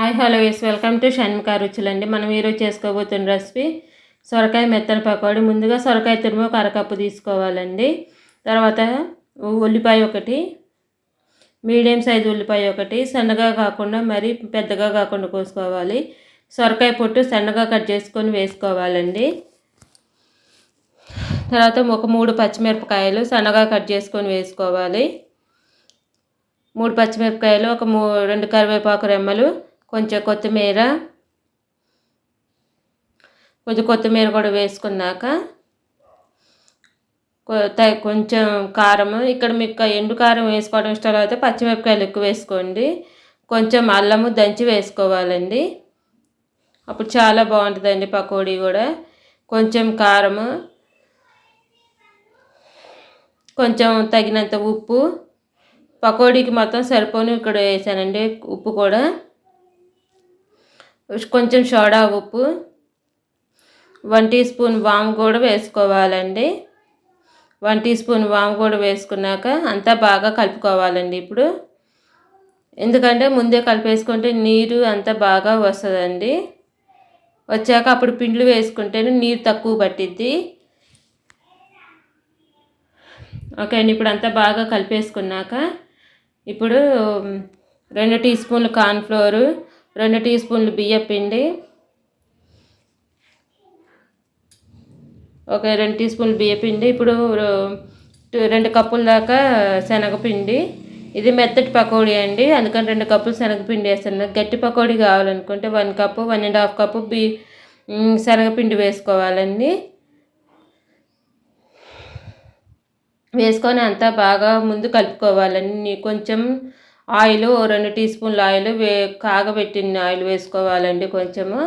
Hi hello welcome to Shanmukha రుచులండి. మనం ఈరోజు చేసుకోబోతున్న రెసిపీ సొరకాయ మెత్తల పకోడీ. ముందుగా సొరకాయ తురుము ఒక అరకప్పు తీసుకోవాలండి. తర్వాత ఉల్లిపాయ ఒకటి, మీడియం సైజు ఉల్లిపాయ ఒకటి, సన్నగా కాకుండా మరి పెద్దగా కాకుండా కోసుకోవాలి. సొరకాయ పొట్టు సన్నగా కట్ చేసుకొని వేసుకోవాలండి. తర్వాత ఒక 3 పచ్చిమిరపకాయలు సన్నగా కట్ చేసుకొని వేసుకోవాలి. 3 పచ్చిమిరపకాయలు, ఒక 2 కరివేపాకు రెమ్మలు, కొంచెం కొత్తిమీర కూడా వేసుకున్నాక కొంచెం కారం, ఇక్కడ మీకు ఎండు కారం వేసుకోవడం ఇష్టం అయితే పచ్చిమిరపకాయలు ఎక్కువ వేసుకోండి. కొంచెం అల్లము దంచి వేసుకోవాలండి, అప్పుడు చాలా బాగుంటుందండి పకోడీ కూడా. కొంచెం కారము, కొంచెం తగినంత ఉప్పు, పకోడీకి మొత్తం సరిపోను ఇక్కడ వేసానండి ఉప్పు కూడా. కొంచెం సోడా ఉప్పు, 1 టీ స్పూన్ వాము కూడా వేసుకోవాలండి. 1 టీ స్పూన్ వాము కూడా వేసుకున్నాక అంతా బాగా కలుపుకోవాలండి. ఇప్పుడు ఎందుకంటే ముందే కలిపేసుకుంటే నీరు అంతా బాగా వస్తుందండి. వచ్చాక అప్పుడు పిండిలు వేసుకుంటేనే నీరు తక్కువ పట్టిద్ది. ఓకే అండి, ఇప్పుడు అంతా బాగా కలిపేసుకున్నాక ఇప్పుడు 2 టీ స్పూన్లు కార్న్ఫ్లోరు, 2 టీ స్పూన్లు బియ్యపిండి, ఒక 2 టీ స్పూన్లు బియ్యపిండి, ఇప్పుడు 2 కప్పుల దాకా శనగపిండి. ఇది మెత్తటి పకోడీ అండి, అందుకని 2 కప్పులు శనగపిండి వేస్తాను. గట్టి పకోడీ కావాలనుకుంటే 1 కప్పు, 1.5 కప్పు శనగపిండి వేసుకోవాలండి. వేసుకొని అంతా బాగా ముందు కలుపుకోవాలండి. కొంచెం ఆయిల్, 2 టీ స్పూన్ల ఆయిల్ కాగబెట్టిన ఆయిల్ వేసుకోవాలండి కొంచెము.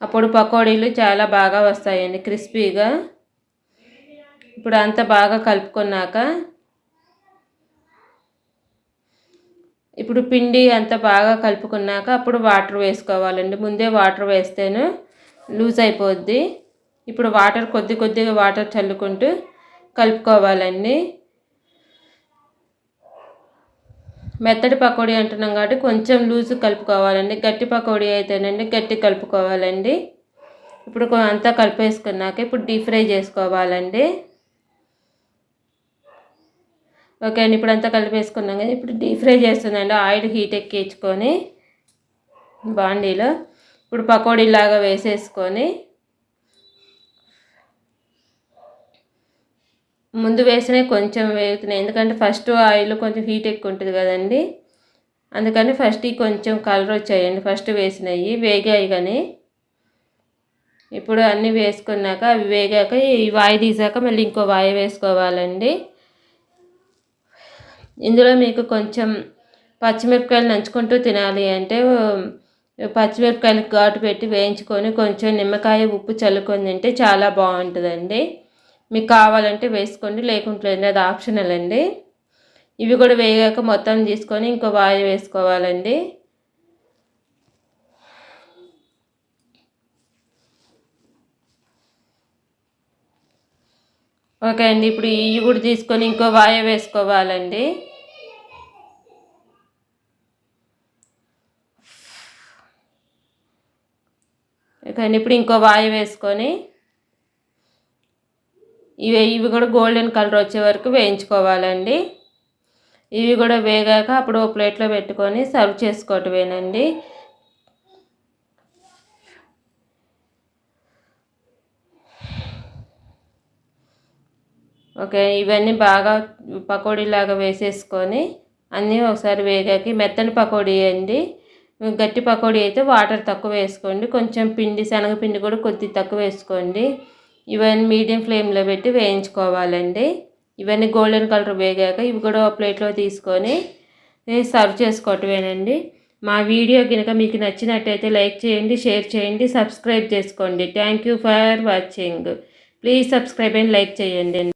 అప్పుడు పకోడీలు చాలా బాగా వస్తాయండి క్రిస్పీగా. ఇప్పుడు అంతా బాగా కలుపుకున్నాక ఇప్పుడు పిండి అంతా బాగా కలుపుకున్నాక అప్పుడు వాటర్ వేసుకోవాలండి. ముందే వాటర్ వేస్తేనే లూజ్ అయిపోద్ది. ఇప్పుడు వాటర్ కొద్దిగా వాటర్ చల్లుకుంటూ కలుపుకోవాలండి. మెత్తటి పకోడీ అంటున్నాం కాబట్టి కొంచెం లూజు కలుపుకోవాలండి. గట్టి పకోడీ అయితేనండి గట్టి కలుపుకోవాలండి. ఇప్పుడు అంతా కలిపేసుకున్నాక ఇప్పుడు డీప్ ఫ్రై చేసుకోవాలండి. ఓకే అండి, ఇప్పుడు అంతా కలిపేసుకున్నాం కదా, ఇప్పుడు డీప్ ఫ్రై చేస్తుందండి. ఆయిల్ హీట్ ఎక్కించుకొని బాండీలో ఇప్పుడు పకోడీలాగా వేసేసుకొని ముందు వేసినవి కొంచెం వేగుతున్నాయి, ఎందుకంటే ఫస్ట్ ఆయిల్ కొంచెం హీట్ ఎక్కువ ఉంటుంది కదండి, అందుకని ఫస్ట్ కొంచెం కలర్ వచ్చాయండి ఫస్ట్ వేసినవి వేగాయి. కానీ ఇప్పుడు అన్నీ వేసుకున్నాక అవి వేగాక ఈ వాయి తీసాక మళ్ళీ ఇంకో వాయి వేసుకోవాలండి. ఇందులో మీకు కొంచెం పచ్చిమిరపకాయలు నంచుకుంటూ తినాలి అంటే పచ్చిమిరపకాయలు ఘాటు పెట్టి వేయించుకొని కొంచెం నిమ్మకాయ ఉప్పు చల్లుకొని తింటే చాలా బాగుంటుందండి. మీకు కావాలంటే వేసుకోండి, లేకుంటే అది ఆప్షనల్ అండి. ఇవి కూడా వేగాక మొత్తం తీసుకొని ఇంకో వాయి వేసుకోవాలండి. ఓకే అండి, ఇప్పుడు ఇవి కూడా తీసుకొని ఇంకో వాయి వేసుకోవాలండి. ఓకే అండి, ఇప్పుడు ఇంకో వాయి వేసుకొని ఇవి కూడా గోల్డెన్ కలర్ వచ్చే వరకు వేయించుకోవాలండి. ఇవి కూడా వేగాక అప్పుడు ప్లేట్లో పెట్టుకొని సర్వ్ చేసుకోవటమేనండి. ఓకే, ఇవన్నీ బాగా పకోడీలాగా వేసేసుకొని అన్నీ ఒకసారి వేగాకి మెత్తని పకోడీ అండి. గట్టి పకోడీ అయితే వాటర్ తక్కువ వేసుకోండి, కొంచెం పిండి శనగపిండి కూడా కొద్దిగా తక్కువ వేసుకోండి. ఇవన్నీ మీడియం ఫ్లేమ్లో పెట్టి వేయించుకోవాలండి. ఇవన్నీ గోల్డెన్ కలర్ వేగాక ఇవి కూడా ప్లేట్లో తీసుకొని సర్వ్ చేసుకోవటమేనండి. మా వీడియో కనుక మీకు నచ్చినట్టయితే లైక్ చేయండి, షేర్ చేయండి, సబ్స్క్రైబ్ చేసుకోండి. Thank you for watching. Please subscribe and like చేయండి.